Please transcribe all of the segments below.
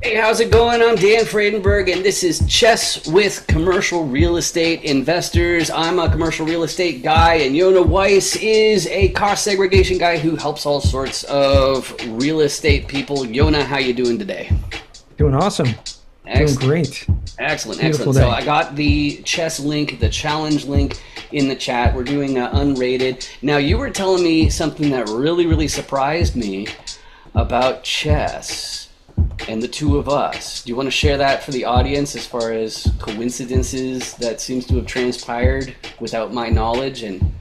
Hey, how's it going? I'm Dan Fradenburgh, and this is Chess with Commercial Real Estate Investors. I'm a commercial real estate guy, and Yonah Weiss is a cost segregation guy who helps all sorts of real estate people. Yonah, how you doing today? Doing awesome. Doing Excellent. great. Excellent, Beautiful excellent. So day. I got the chess link, the challenge link in the chat. We're doing unrated. Now, you were telling me something that really surprised me about chess and the two of us. Do you want to share that for the audience as far as coincidences that seems to have transpired without my knowledge? And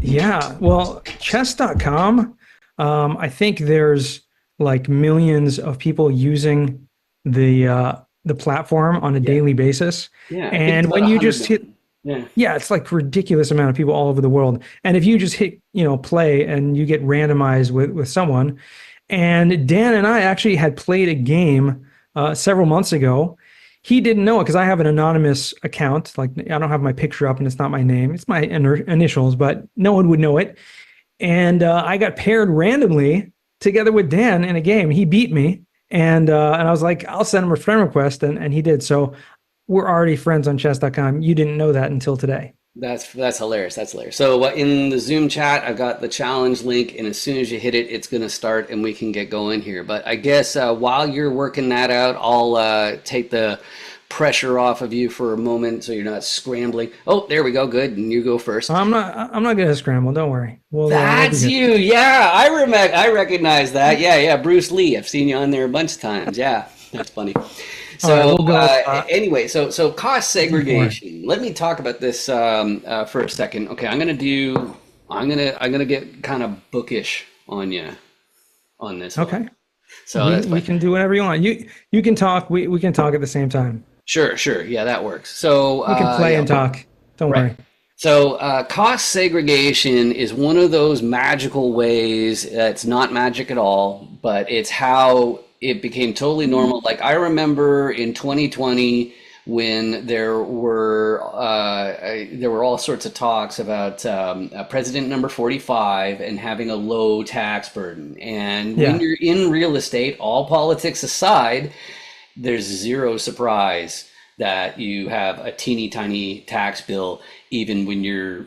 Yeah, well, chess.com, I think there's like millions of people using the platform on a yeah, daily basis. yeah, I think it's And about when you 100 just hit, million. Yeah. yeah, it's like ridiculous amount of people all over the world. And if you just hit, play and you get randomized with someone, and Dan and I actually had played a game several months ago. He didn't know it because I have an anonymous account. Like I don't have my picture up and it's not my name. It's my initials, but no one would know it. And I got paired randomly together with Dan in a game. He beat me, and I was like, I'll send him a friend request, and he did. So we're already friends on chess.com. You didn't know that until today. That's hilarious. That's hilarious. So in the Zoom chat, I've got the challenge link, and as soon as you hit it, it's going to start, and we can get going here. But I guess while you're working that out, I'll take the pressure off of you for a moment, so you're not scrambling. Oh, there we go. Good, and you go first. I'm not gonna scramble. Don't worry. We'll be That's good. you. Yeah, I recognize that. Yeah. Bruce Lee. I've seen you on there a bunch of times. Yeah, that's funny. All right, So we'll go. anyway, so cost Before. segregation. Let me talk about this for a second. Okay, I'm gonna get kind of bookish on you on this one. Okay. So We that's we fine. can do whatever you want. You can talk. We can talk at the same time. Sure. Yeah, that works. So We can play yeah, and talk. Don't right. worry. So, cost segregation is one of those magical ways that's not magic at all, but it's how it became totally normal. Like, I remember in 2020 when there were all sorts of talks about President number 45 and having a low tax burden. And when Yeah. you're in real estate, all politics aside, there's zero surprise that you have a teeny tiny tax bill, even when you're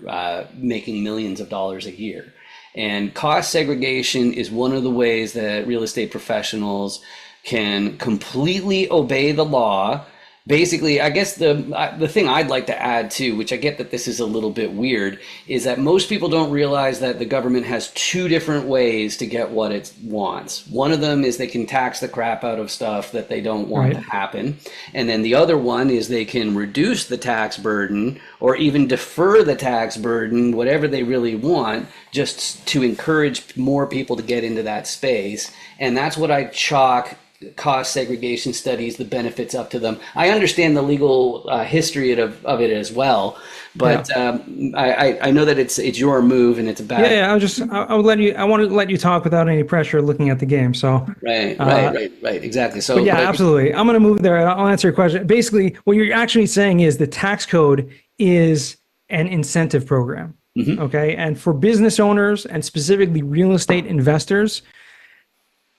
making millions of dollars a year. And cost segregation is one of the ways that real estate professionals can completely obey the law. Basically, I guess the thing I'd like to add too, which I get that this is a little bit weird, is that most people don't realize that the government has two different ways to get what it wants. One of them is they can tax the crap out of stuff that they don't want to Right. happen. And then the other one is they can reduce the tax burden or even defer the tax burden, whatever they really want, just to encourage more people to get into that space. And that's what I chalk cost segregation studies, the benefits up to them. I understand the legal history of it as well, Yeah. but I know that it's your move and it's a Yeah. bad. Yeah. I would let you. I want to let you talk without any pressure looking at the game. So, Right, right, uh, right, right, exactly. but So, yeah, but absolutely. I'm going to move there. I'll answer your question. Basically, what you're actually saying is the tax code is an incentive program. mhm. Okay. And for business owners and specifically real estate investors,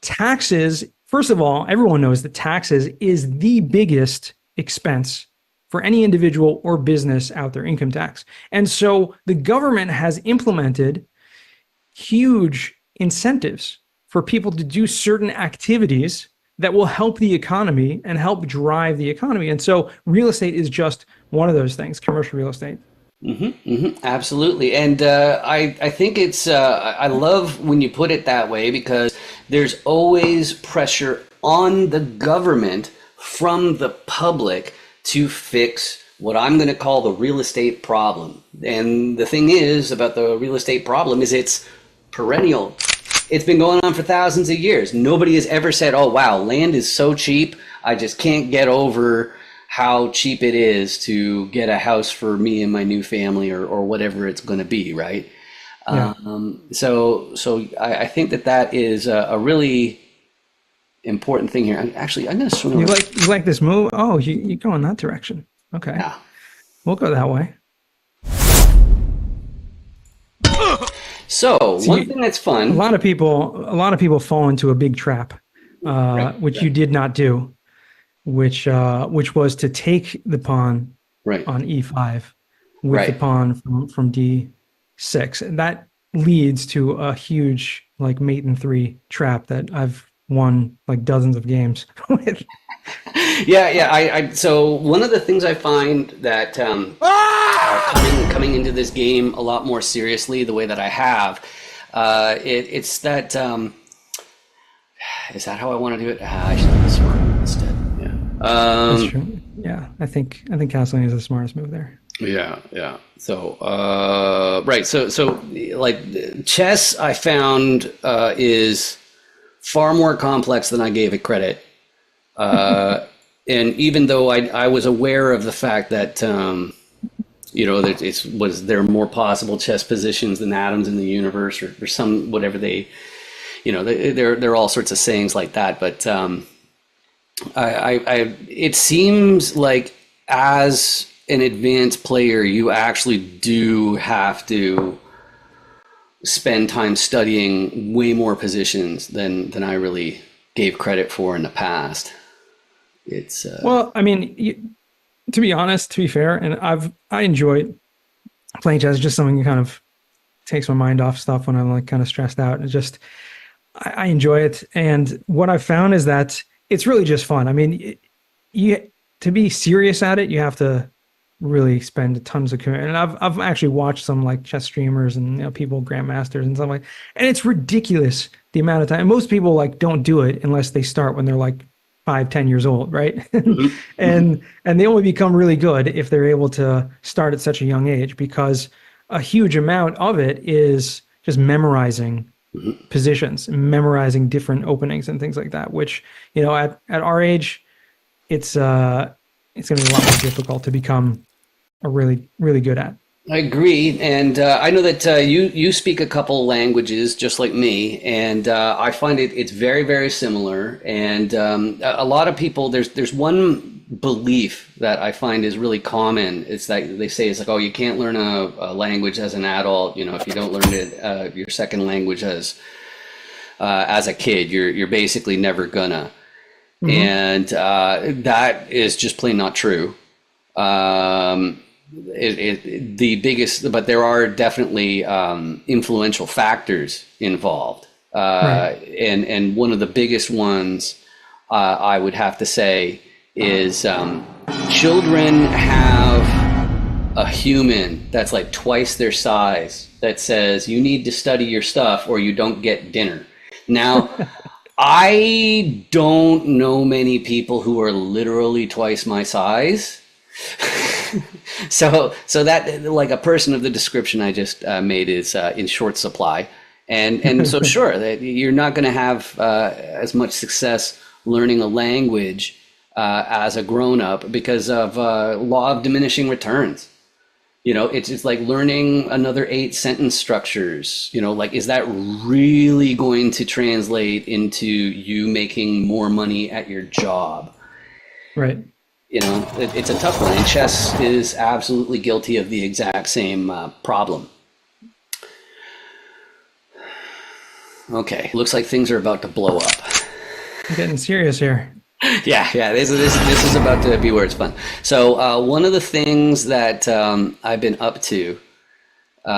taxes, first of all, everyone knows that taxes is the biggest expense for any individual or business out there, income tax. And so the government has implemented huge incentives for people to do certain activities that will help the economy and help drive the economy. And so real estate is just one of those things, commercial real estate. Absolutely. And I think I love when you put it that way because there's always pressure on the government from the public to fix what I'm going to call the real estate problem. And the thing is about the real estate problem is it's perennial. It's been going on for thousands of years. Nobody has ever said, "Oh, wow, land is so cheap. I just can't get over how cheap it is to get a house for me and my new family or whatever it's going to be," right? Yeah. So I think that is a really important thing here. I'm going to swing You around. like this move? Oh, you go in that direction. Okay. Yeah. We'll go that way. So So one thing that's a fun. lot of people fall into a big trap Right, which you right, did not do, which was to take the pawn right, on e5 with the right. pawn from d6. And that leads to a huge like mate in three trap that I've won like dozens of games with. Yeah, yeah. So one of the things I find that coming into this game a lot more seriously, the way that I have, it's that is that how I want to do it? I should have smart instead. Yeah. That's true. Yeah, I think castling is the smartest move there. Yeah, yeah. So, right. So like chess, I found is far more complex than I gave it credit. And even though I was aware of the fact that that there are more possible chess positions than atoms in the universe, or some whatever there are all sorts of sayings like that. But it seems like as an advanced player, you actually do have to spend time studying way more positions than I really gave credit for in the past. It's Well, I mean, to be honest, to be fair, and I enjoy playing chess. It's just something that kind of takes my mind off stuff when I'm like kind of stressed out. It's just I enjoy it, and what I've found is that it's really just fun. I mean, you to be serious at it, you have to really spend tons of commitment. And I've actually watched some like chess streamers and people grandmasters and stuff like, and it's ridiculous the amount of time. Most people like don't do it unless they start when they're like 5, 10 years old, right? mhm, mhm, And they only become really good if they're able to start at such a young age, because a huge amount of it is just memorizing mhm. positions, memorizing different openings and things like that, which, at our age, it's going to be a lot more difficult to become a really, really good at. I agree, and I know that you speak a couple languages just like me, and I find it's very very similar. And a lot of people there's one belief that I find is really common. It's that they say it's like, oh, you can't learn a language as an adult. If you don't learn it your second language as a kid, you're basically never gonna. Hmm. And that is just plain not true. Um, the biggest, but there are definitely influential factors involved, Right. and one of the biggest ones I would have to say is children have a human that's like twice their size that says you need to study your stuff or you don't get dinner. Now, I don't know many people who are literally twice my size. So that like a person of the description I just made is in short supply, and so sure that you're not going to have as much success learning a language as a grown up because of law of diminishing returns. It's like learning another 8 sentence structures. Like, is that really going to translate into you making more money at your job? Right. It's a tough one, and chess is absolutely guilty of the exact same problem. Okay, looks like things are about to blow up. I'm getting serious here. Yeah, yeah, this is about to be where it's fun. So one of the things that I've been up to or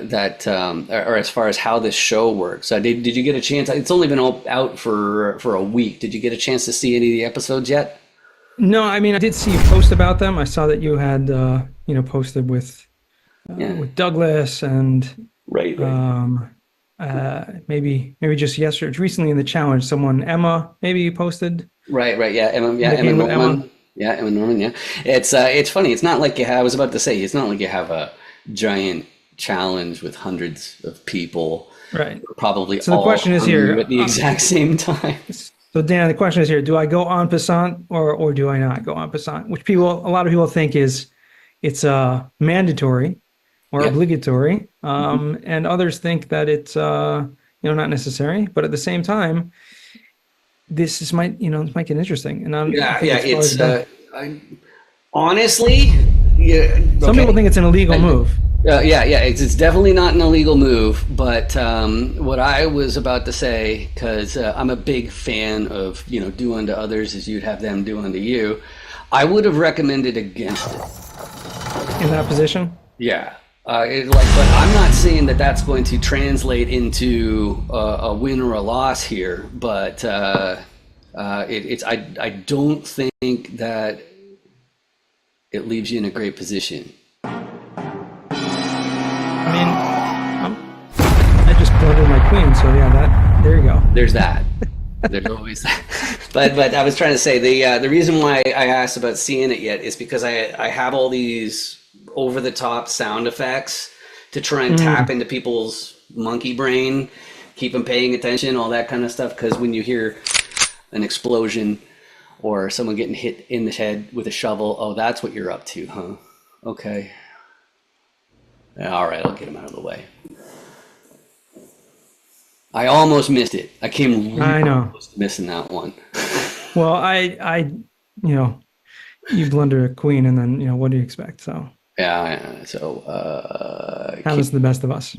as far as how this show works, did you get a chance? It's only been out for a week. Did you get a chance to see any of the episodes yet? No, I mean, I did see you post about them. I saw that you had, posted Yeah, with Douglas and right, right. um, maybe just yesterday, recently in the challenge, someone, Emma, maybe you posted Right, right, yeah, the Emma game with Emma. Norman, yeah, Emma Norman, yeah. It's funny. It's not like I was about to say, it's not like you have a giant challenge with hundreds of people, Right. probably So the all question is on you here. at the exact same time. So Dan, the question is here: do I go en passant or do I not go en passant? Which a lot of people think it's mandatory or Yeah. obligatory, and others think that it's not necessary. But at the same time, this might get interesting, and I Yeah, think yeah. it's probably the best. I, honestly, yeah. Some people Okay. think it's an illegal I, move. Yeah. It's definitely not an illegal move. But what I was about to say, because I'm a big fan of, do unto others as you'd have them do unto you, I would have recommended against it. in that position. Yeah. But I'm not saying that that's going to translate into a win or a loss here. But I don't think that it leaves you in a great position. I mean, I just blundered my queen, so yeah, there you go. There's that. There's always that. But I was trying to say the reason why I asked about seeing it yet is because I have all these over the top sound effects to try and tap into people's monkey brain, keep them paying attention, all that kind of stuff. Because when you hear an explosion or someone getting hit in the head with a shovel, oh, that's what you're up to, huh? Okay. All right, I'll get him out of the way. I almost missed it. I came I really know. close to missing that one. Well, you know, you blunder a queen, and then what do you expect? So Yeah. So, happens to the best of us.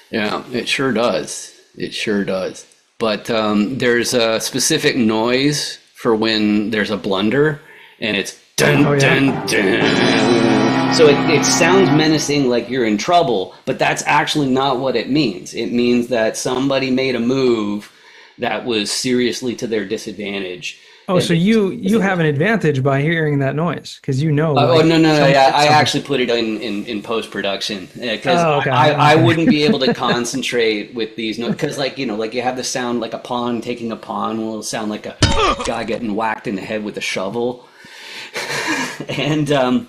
yeah, it sure does. It sure does. But there's a specific noise for when there's a blunder, and it's dun Oh yeah. dun dun. So it sounds menacing, like you're in trouble, but that's actually not what it means. It means that somebody made a move that was seriously to their disadvantage. Oh, And so you have an advantage by hearing that noise because oh like no, someone yeah, hit I something. actually put it in post production because Oh, okay, I okay. wouldn't be able to concentrate with these because like like you have the sound like a pawn taking a pawn will sound like a guy getting whacked in the head with a shovel, and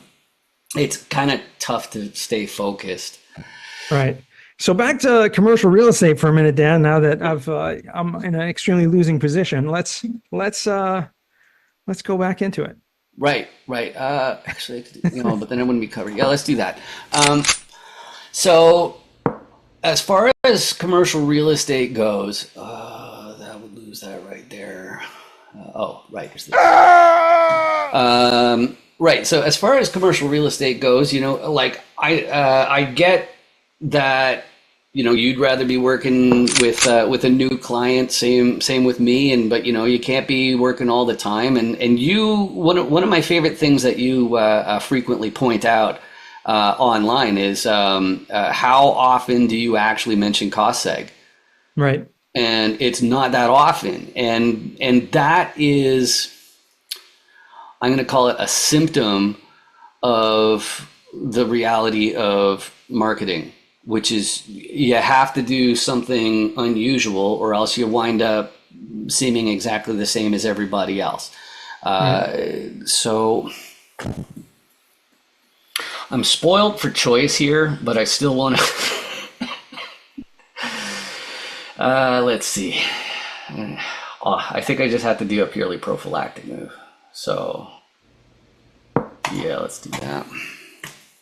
it's kind of tough to stay focused. Right. So back to commercial real estate for a minute, Dan. Now that I'm in an extremely losing position, let's go back into it. Right. Actually, but then I wouldn't be covered. Yeah, let's do that. So as far as commercial real estate goes, that would lose that right there. Right. Here's the, right. So as far as commercial real estate goes, like I get that you'd rather be working with a new client. Same with me. But you can't be working all the time. And one of my favorite things that you frequently point out online is how often do you actually mention cost seg? Right. And it's not that often. And that is, I'm going to call it a symptom of the reality of marketing, which is you have to do something unusual or else you wind up seeming exactly the same as everybody else. So I'm spoiled for choice here, but I still want to. Let's see. I think I just have to do a purely prophylactic move. So yeah, let's do that.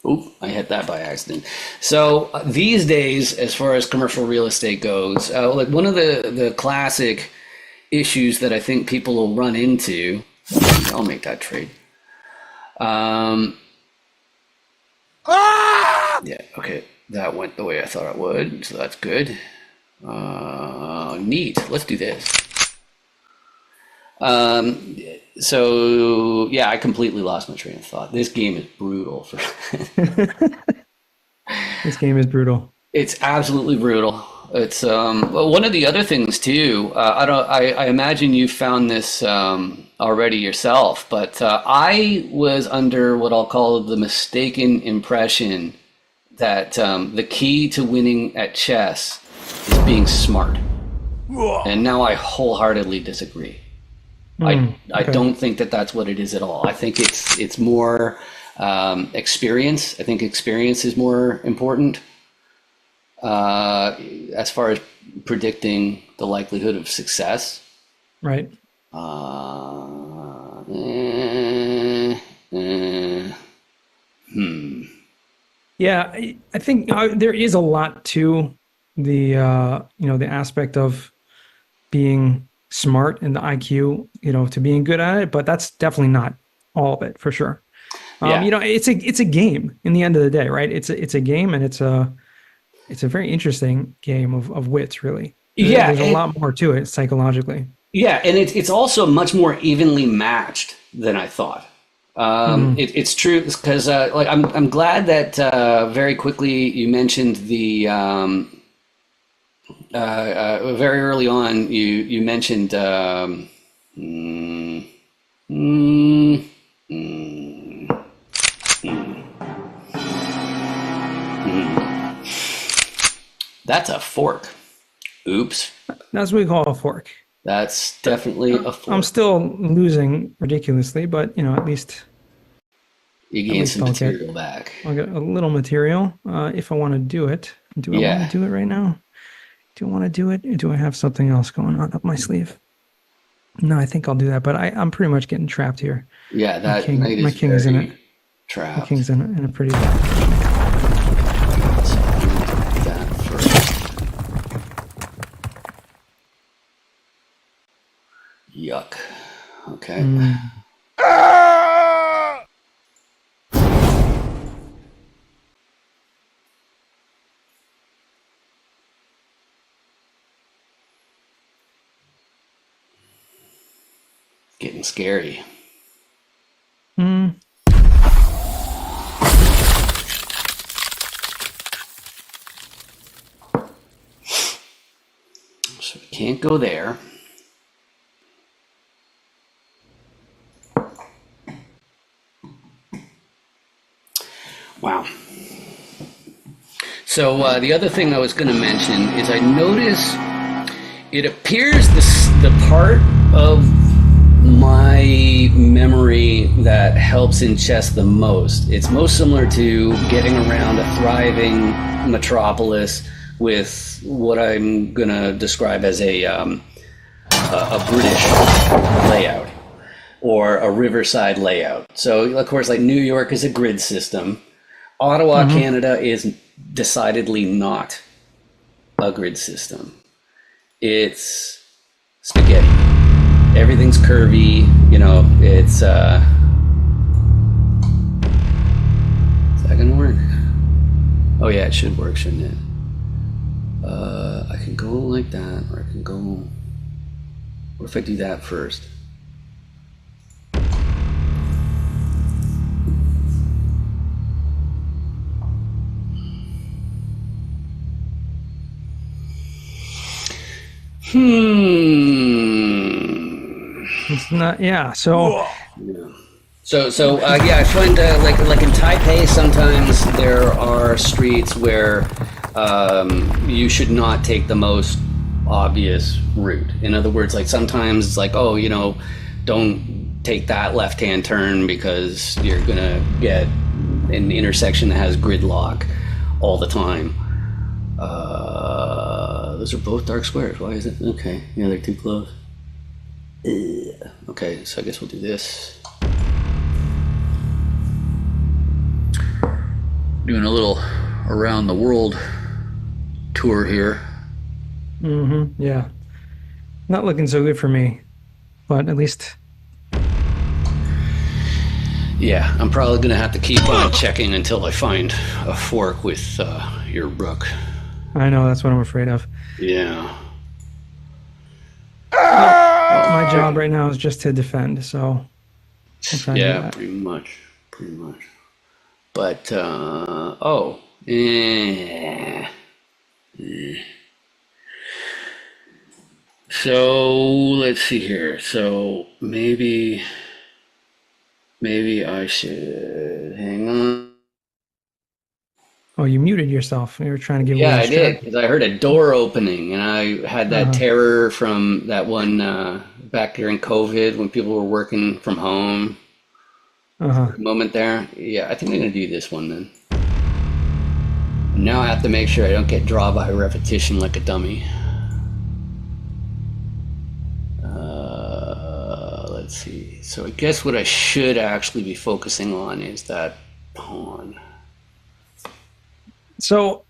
Oop, I hit that by accident. So these days, as far as commercial real estate goes, like one of the classic issues that I think people will run into, I'll make that trade. Yeah, okay, that went the way I thought it would, so that's good. Neat, let's do this. So yeah, I completely lost my train of thought. This game is brutal. This game is brutal. It's absolutely brutal. It's well, one of the other things too. I imagine you found this already yourself, but I was under what I'll call the mistaken impression that the key to winning at chess is being smart, and now I wholeheartedly disagree. I Okay. don't think that that's what it is at all. I think it's more experience. I think experience is more important as far as predicting the likelihood of success. Right. Uh, eh, eh, hmm. Yeah, I think there is a lot to the the aspect of being smart and the IQ, to being good at it, but that's definitely not all of it for sure. Yeah. It's a game in the end of the day, right? It's a game, and it's a very interesting game of wits, really. Yeah. There's a lot more to it psychologically. Yeah, and it's also much more evenly matched than I thought. Hmm. It's true because like I'm glad that very quickly you mentioned the very early on you mentioned mm, mm, mm, mm. That's a fork. Oops, That's what we call a fork. that's definitely a I'm fork. still losing ridiculously, but You at gain least some material back. I'll get a little material if I want to do it. Do I want to Yeah, do it right now? Do I want to do it? Or do I have something else going on up my sleeve? No, I think I'll do that, but I'm pretty much getting trapped here. yeah, that knight My is king is in it. very My trapped. king's in a pretty bad position. So I'm going to do that first. Yuck. Okay. Mm. Getting scary. Mm. So we can't go there. Wow. So the other thing I was going to mention is I notice it appears the part of my memory that helps in chess the most. It's most similar to getting around a thriving metropolis with what I'm going to describe as a British layout or a riverside layout. So, of course, like New York is a grid system. Ottawa, Hmm. Canada is decidedly not a grid system. It's spaghetti. Everything's curvy. Is that gonna work? Oh yeah, it should work, shouldn't it? I can go like that, or I can go. What if I do that first? Hmm. It's not, yeah. So, So yeah, I find like in Taipei, sometimes there are streets where you should not take the most obvious route. In other words, like sometimes it's like, oh, don't take that left-hand turn because you're gonna get an intersection that has gridlock all the time. Those are both dark squares. Why is it? Okay, yeah, they're too close. Okay, so I guess we'll do this. Doing a little around the world tour here. yeah, not looking so good for me, but at least Yeah, I'm probably gonna have to keep on checking until I find a fork with your rook. I know that's what I'm afraid of. Yeah. Yep. My job right now is just to defend, so I'll try and do Yeah, that. pretty much. Pretty much. But oh. Eh. So let's see here. So maybe I should hang on. Oh, you muted yourself. You were trying to give away Yeah, your I did strategy. because I heard a door opening, and I had that Uh-huh. terror from that one back during COVID when people were working from home. Uh-huh. Moment there. Yeah, I think I'm gonna do this one then. Now I have to make sure I don't get draw by repetition like a dummy. Let's see. So I guess what I should actually be focusing on is that pawn. So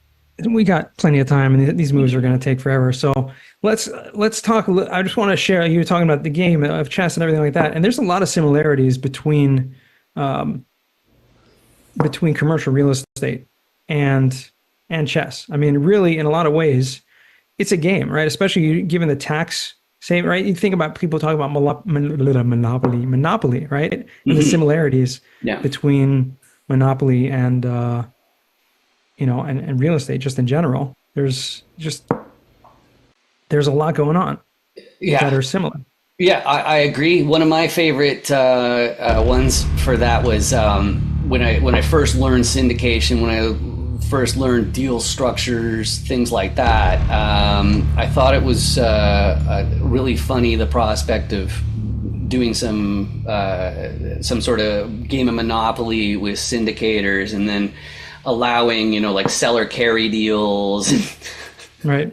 we got plenty of time, and these moves are going to take forever. So let's talk. I just want to share. You were talking about the game of chess and everything like that, and there's a lot of similarities between between commercial real estate and chess. I mean, really, in a lot of ways, it's a game, right? Especially given the tax save, right? You think about people talk about monopoly, right? And the Hmm. similarities Yeah. between monopoly and and real estate just in general. There's a lot going on that Yeah. are similar. Yeah, I agree. One of my favorite ones for that was when I first learned syndication, when I first learned deal structures, things like that. I thought it was really funny, the prospect of doing some sort of game of Monopoly with syndicators, and then allowing like seller carry deals. Right.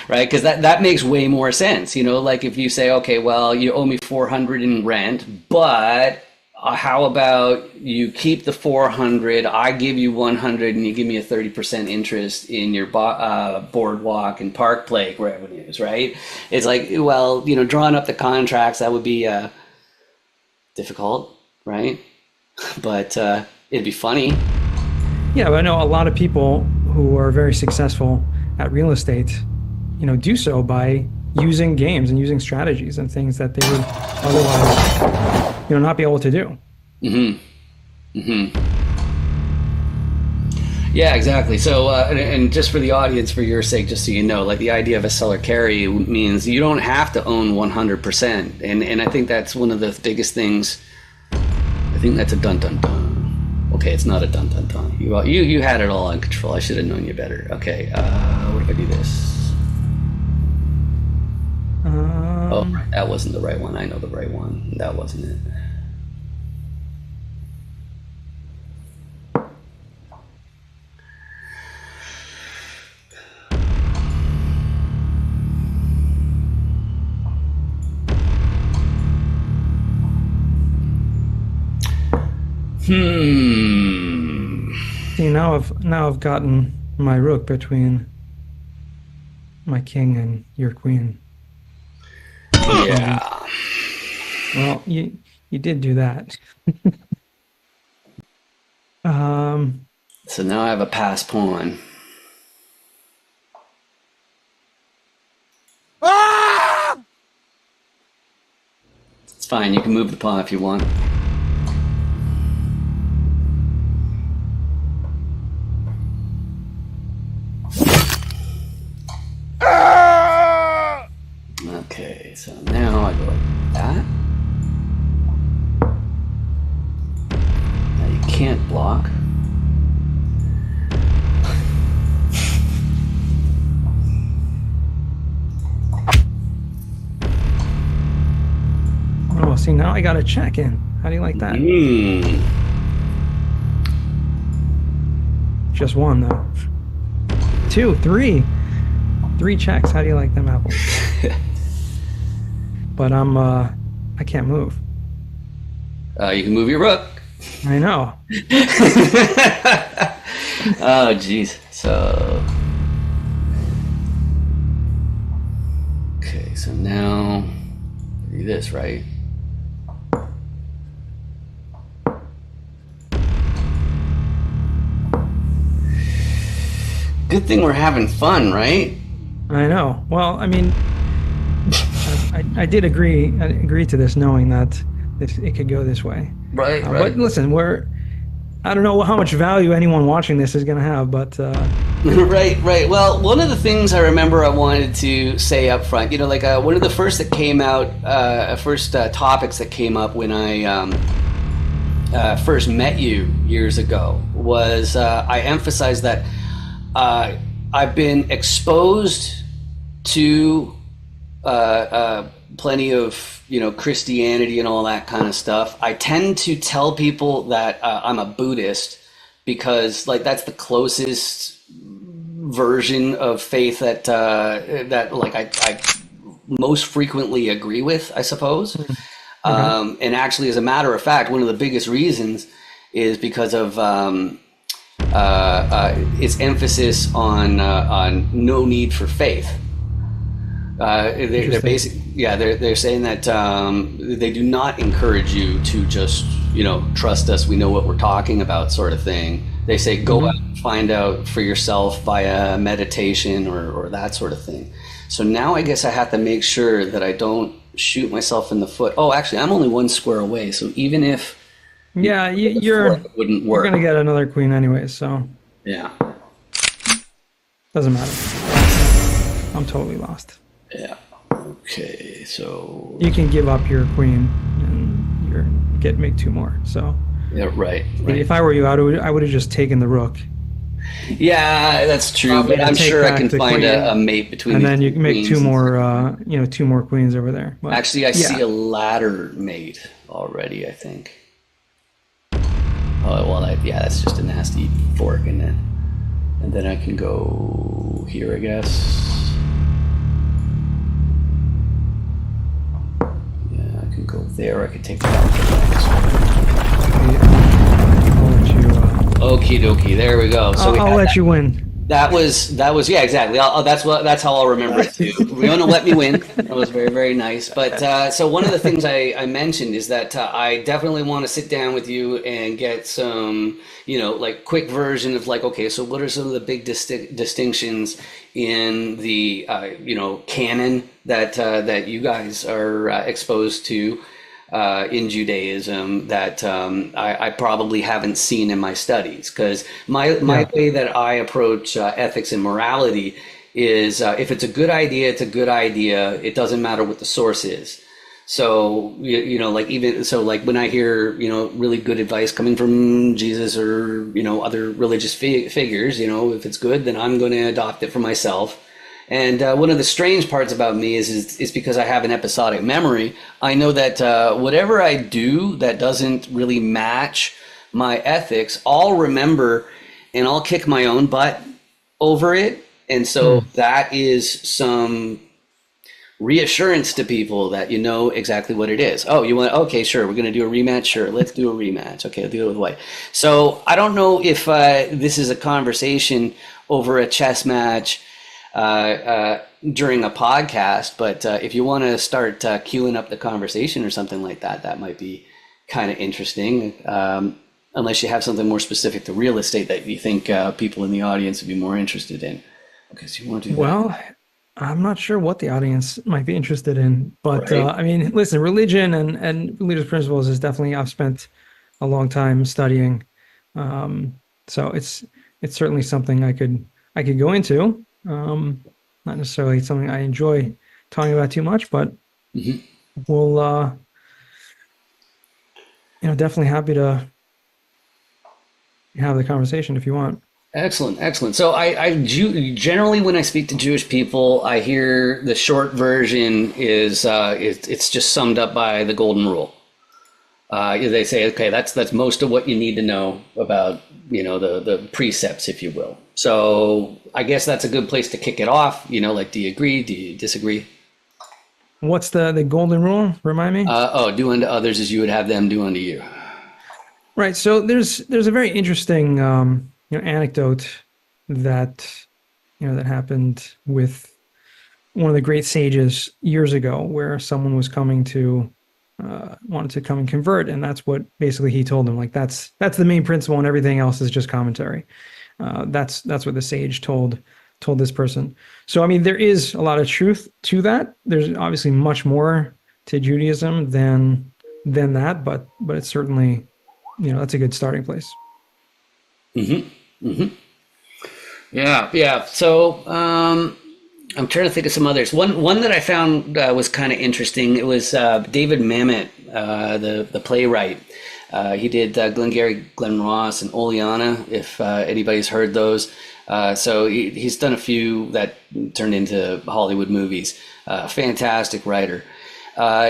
Right? Because that makes way more sense. Like if you say, okay, well, you owe me 400 in rent, but how about you keep the 400, I give you 100, and you give me a 30% interest in your boardwalk and park play revenues, right? It's like, well, drawing up the contracts, that would be difficult, right? But it'd be funny. Yeah, but I know a lot of people who are very successful at real estate, do so by using games and using strategies and things that they would otherwise, not be able to do. Hmm. Hmm. Yeah, exactly. So, and just for the audience, for your sake, just so you know, like the idea of a seller carry means you don't have to own 100%. And I think that's one of the biggest things. I think that's a dun dun dun. Okay, it's not a dun dun dun. You had it all in control. I should have known you better. Okay, what if I do this? Oh, Um, right, that wasn't the right one. I know the right one. That wasn't it. Hmm. See, now I've gotten my rook between my king and your queen. And Yeah. well, you did do that. Um, So now I have a pass pawn. It's fine. You can move the pawn if you want. Okay, so now I go like that. Now you can't block. oh, see, now I got a check in. How do you like that? Hmm. Just one though. Two, three checks. How do you like them apples? But I can't move. You can move your rook. I know. Oh, geez. So, okay, so now do this, right? Good thing we're having fun, right? I know. Well, I mean, I did agree to this, knowing that it could go this way. Right, But right. listen, I don't know how much value anyone watching this is going to have, but Right, right. Well, one of the things I remember I wanted to say up front, like one of the first that came out, first topics that came up when I first met you years ago was I emphasized that I've been exposed to plenty of Christianity and all that kind of stuff. I tend to tell people that I'm a Buddhist because like that's the closest version of faith that like I most frequently agree with, I suppose. okay. And actually, as a matter of fact, one of the biggest reasons is because of its emphasis on no need for faith. They're Interesting. basic, yeah. They're saying that they do not encourage you to just trust us. We know what we're talking about, sort of thing. They say go out Hmm. and find out for yourself via meditation or that sort of thing. So now I guess I have to make sure that I don't shoot myself in the foot. Oh, actually, I'm only one square away. So even if Yeah, the foot wouldn't you're work. gonna get another queen anyway, so Yeah, doesn't matter. I'm totally lost. yeah. Okay, so You can give up your queen and make two more. So yeah, right, right. if I were you, I would have just taken the rook. Yeah, that's true, Probably but to I'm take sure I back can the find a queen, mate between and these then you two can make two queens. more, two more queens over there. But Actually, I see yeah, a ladder mate already, I think. Oh, well, yeah, that's just a nasty fork, isn't it? And then I can go here, I guess. Yeah, I can go there. I can take that. I'll let you. Okie dokie, there we go. So we I'll had let that. you win. That was yeah, exactly. That's how I'll remember it too. Riona let me win. That was very, very nice. But so one of the things I mentioned is that I definitely want to sit down with you and get some like quick version of like, okay, so what are some of the big distinctions in the canon that you guys are exposed to in Judaism that I probably haven't seen in my studies. Because my Yeah. way that I approach ethics and morality is if it's a good idea, it's a good idea. It doesn't matter what the source is. So like even so, like when I hear really good advice coming from Jesus or other religious figures, if it's good, then I'm going to adopt it for myself. And one of the strange parts about me is because I have an episodic memory. I know that whatever I do that doesn't really match my ethics, I'll remember and I'll kick my own butt over it. And so Hmm. that is some reassurance to people that you know exactly what it is. Oh, you want, okay, sure, we're going to do a rematch. Sure, let's do a rematch. Okay, I'll do it with White. So I don't know if this is a conversation over a chess match during a podcast, but if you want to start queuing up the conversation or something like that, that might be kind of interesting. Unless you have something more specific to real estate that you think people in the audience would be more interested in. Okay, so you want to do that, Well, I'm not sure what the audience might be interested in, but right? I mean, listen, religion and religious principles is definitely I've spent a long time studying, so it's certainly something I could go into. Not necessarily something I enjoy talking about too much, but Mhm. we'll definitely happy to have the conversation if you want. Excellent, excellent. So generally when I speak to Jewish people, I hear the short version is it's just summed up by the golden rule. They say, okay, that's most of what you need to know about the precepts, if you will. So I guess that's a good place to kick it off. Like, do you agree? Do you disagree? What's the golden rule? Remind me. Oh, do unto others as you would have them do unto you. Right. So there's a very interesting anecdote that that happened with one of the great sages years ago, where someone was coming to wanted to come and convert, and that's what basically he told them. Like that's the main principle, and everything else is just commentary. That's what the sage told this person. So I mean, there is a lot of truth to that. There's obviously much more to Judaism than that, but it's certainly that's a good starting place. Yeah, yeah. So I'm trying to think of some others. One that I found was kind of interesting. It was David Mamet, the playwright. He did Glengarry Glen Ross and Oleana, if anybody's heard those. So he's done a few that turned into Hollywood movies. Fantastic writer.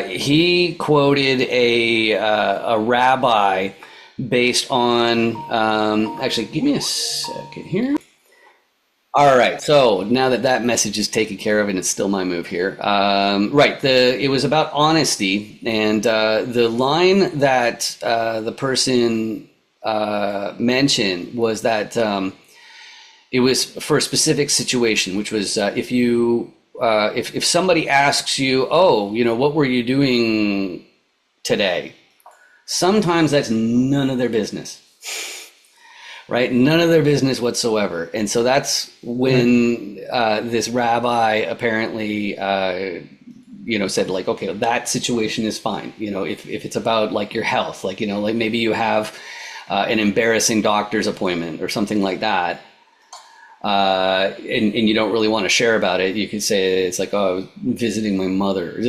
He quoted a rabbi based on actually, give me a second here. All right, so now that that message is taken care of, and it's still my move here. Right, it was about honesty, and the line that the person mentioned was that it was for a specific situation, which was if you if somebody asks you, oh, what were you doing today? Sometimes that's none of their business, right? None of their business whatsoever. And so that's Right. when this rabbi apparently, said like, okay, that situation is fine. If it's about like your health, like, like maybe you have an embarrassing doctor's appointment or something like that, and you don't really want to share about it, you could say it's like, oh, I was visiting my mother,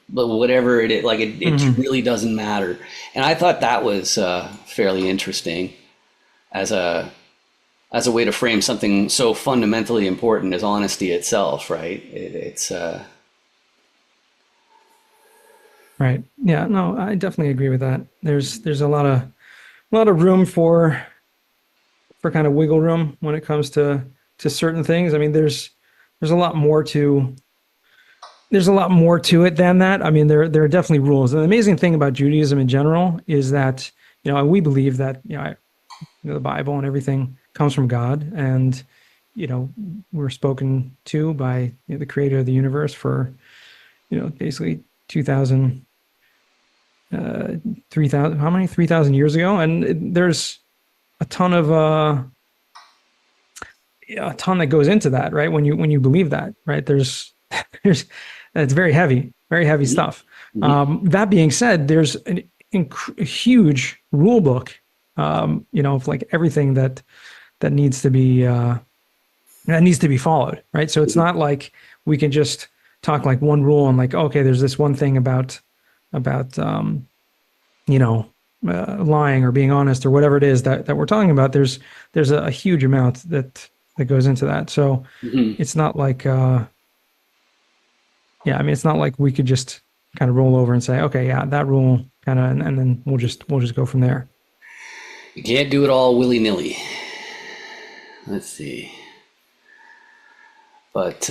but whatever it is, like it Hmm. really doesn't matter. And I thought that was fairly interesting as a way to frame something so fundamentally important as honesty itself, right? It's Right. Yeah. No, I definitely agree with that. There's a lot of room for kind of wiggle room when it comes to certain things. I mean, there's a lot more to there's a lot more to it than that. I mean, there are definitely rules. And the amazing thing about Judaism in general is that, we believe that, the Bible and everything comes from God, and you know, we're spoken to by the creator of the universe for, basically 2000 3000, how many 3000 years ago. And there's a ton of yeah, a ton that goes into that, right? When you believe that, right? There's it's very heavy mhm, stuff. mhm, That being said, there's a huge rule book, of like everything that needs to be followed, right? So it's mhm, not like we can just talk like one rule and like, okay, there's this one thing about you know lying or being honest or whatever it is that we're talking about. There's a huge amount that goes into that. So mhm. it's not like yeah, I mean, it's not like we could just kind of roll over and say, okay, yeah, that rule kind of, and then we'll just go from there. You can't do it all willy-nilly. Let's see. But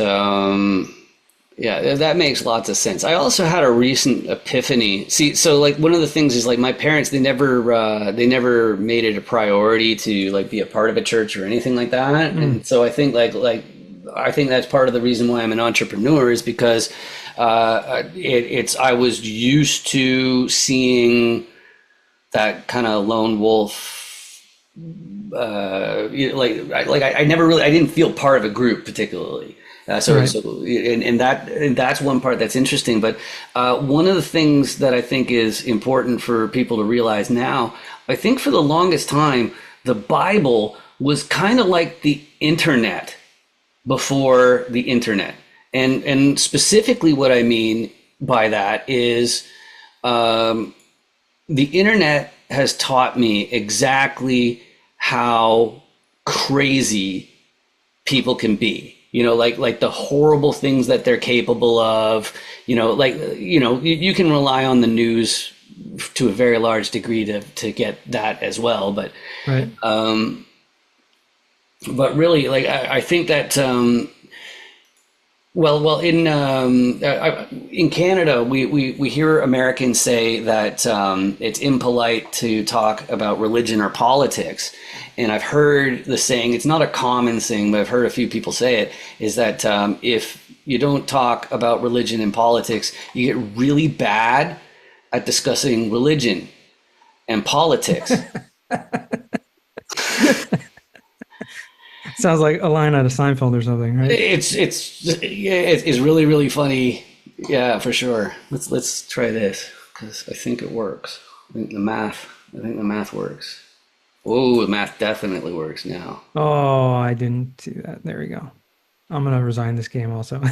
yeah, that makes lots of sense. I also had a recent epiphany. See, so like one of the things is like my parents, they never made it a priority to like be a part of a church or anything like that. Mm, And so I think I think that's part of the reason why I'm an entrepreneur is because it's I was used to seeing that kind of lone wolf, I never really, I didn't feel part of a group particularly. right. And that's one part that's interesting. But one of the things that I think is important for people to realize now, I think for the longest time, the Bible was kind of like the internet before the internet. And specifically what I mean by that is the internet has taught me exactly how crazy people can be. Like the horrible things that they're capable of. You can rely on the news to a very large degree to get that as well. Right. But really, like I think that in Canada, we hear Americans say that it's impolite to talk about religion or politics, and I've heard the saying. It's not a common saying, but I've heard a few people say it. Is that if you don't talk about religion and politics, you get really bad at discussing religion and politics. Sounds like a line out of Seinfeld or something, right? Yeah, it's really really funny. Yeah, for sure. Let's try this because I think it works. I think the math works. Oh, the math definitely works now. Oh, I didn't do that. There we go. I'm gonna resign this game also. All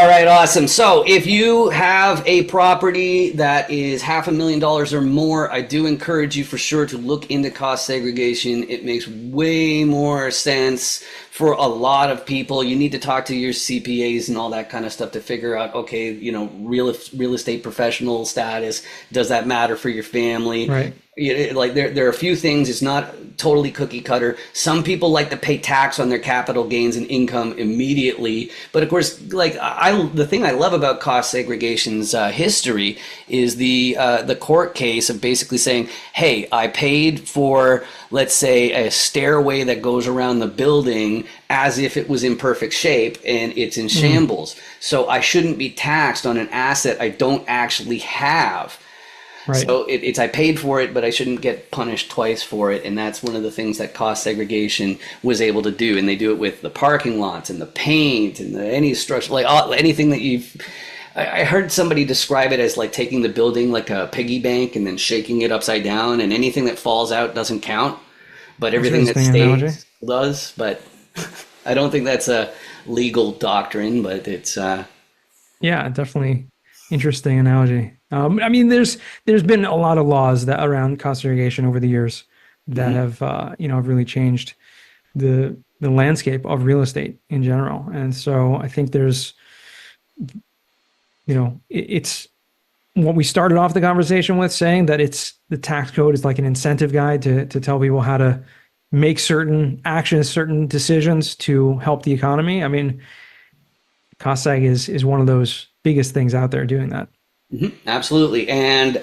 right, awesome. So if you have a property that is $500,000 or more, I do encourage you for sure to look into cost segregation. It makes way more sense for a lot of people. You need to talk to your CPAs and all that kind of stuff to figure out, okay, real estate professional status, does that matter for your family? Right. Like there are a few things. It's not totally cookie cutter. Some people like to pay tax on their capital gains and income immediately, but of course, like the thing I love about cost segregation's history is the court case of basically saying, "Hey, I paid for, let's say, a stairway that goes around the building as if it was in perfect shape and it's in shambles, so I shouldn't be taxed on an asset I don't actually have." Right. So it's I paid for it, but I shouldn't get punished twice for it, and that's one of the things that cost segregation was able to do. And they do it with the parking lots and the paint and any structure, like anything that you've. I heard somebody describe it as like taking the building like a piggy bank and then shaking it upside down, and anything that falls out doesn't count, but everything that Interesting analogy. stays does. But I don't think that's a legal doctrine, but it's. Yeah, definitely interesting analogy. I mean, there's been a lot of laws that around cost segregation over the years that Mhm. have have really changed the landscape of real estate in general. And so I think there's it's what we started off the conversation with, saying that it's the tax code is like an incentive guide to tell people how to make certain actions, certain decisions to help the economy. I mean, cost seg is one of those biggest things out there doing that. Absolutely. And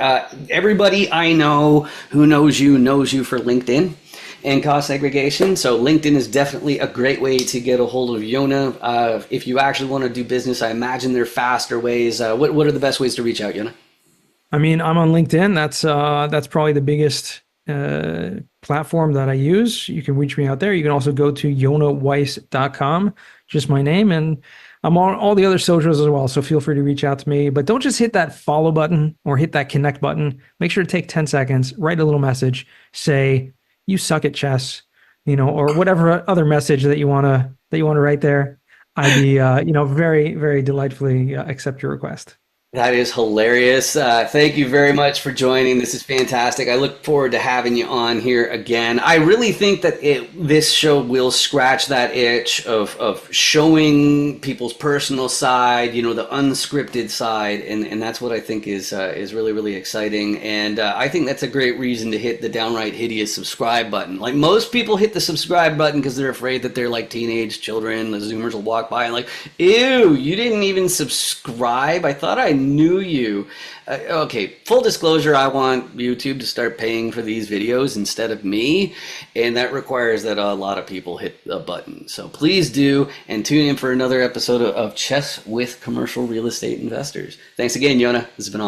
everybody I know who knows you for LinkedIn and cost segregation. So LinkedIn is definitely a great way to get a hold of Yonah. If you actually want to do business, I imagine there are faster ways. What are the best ways to reach out, Yonah? I mean, I'm on LinkedIn. That's probably the biggest platform that I use. You can reach me out there. You can also go to yonahweiss.com, just my name, and I'm on all the other socials as well. So feel free to reach out to me, but don't just hit that follow button or hit that connect button. Make sure to take 10 seconds, write a little message, say you suck at chess, or whatever other message that you want to write there. I'd be very, very delightfully accept your request. That is hilarious. Thank you very much for joining. This is fantastic. I look forward to having you on here again. I really think that this show will scratch that itch of showing people's personal side, the unscripted side, and that's what I think is really, really exciting. And I think that's a great reason to hit the downright hideous subscribe button. Like most people hit the subscribe button because they're afraid that they're like teenage children. The Zoomers will walk by and like, ew, you didn't even subscribe. I thought I knew you. Okay, full disclosure, I want YouTube to start paying for these videos instead of me, and that requires that a lot of people hit a button. So please do, and tune in for another episode of Chess with Commercial Real Estate Investors. Thanks again, Yonah. This has been awesome.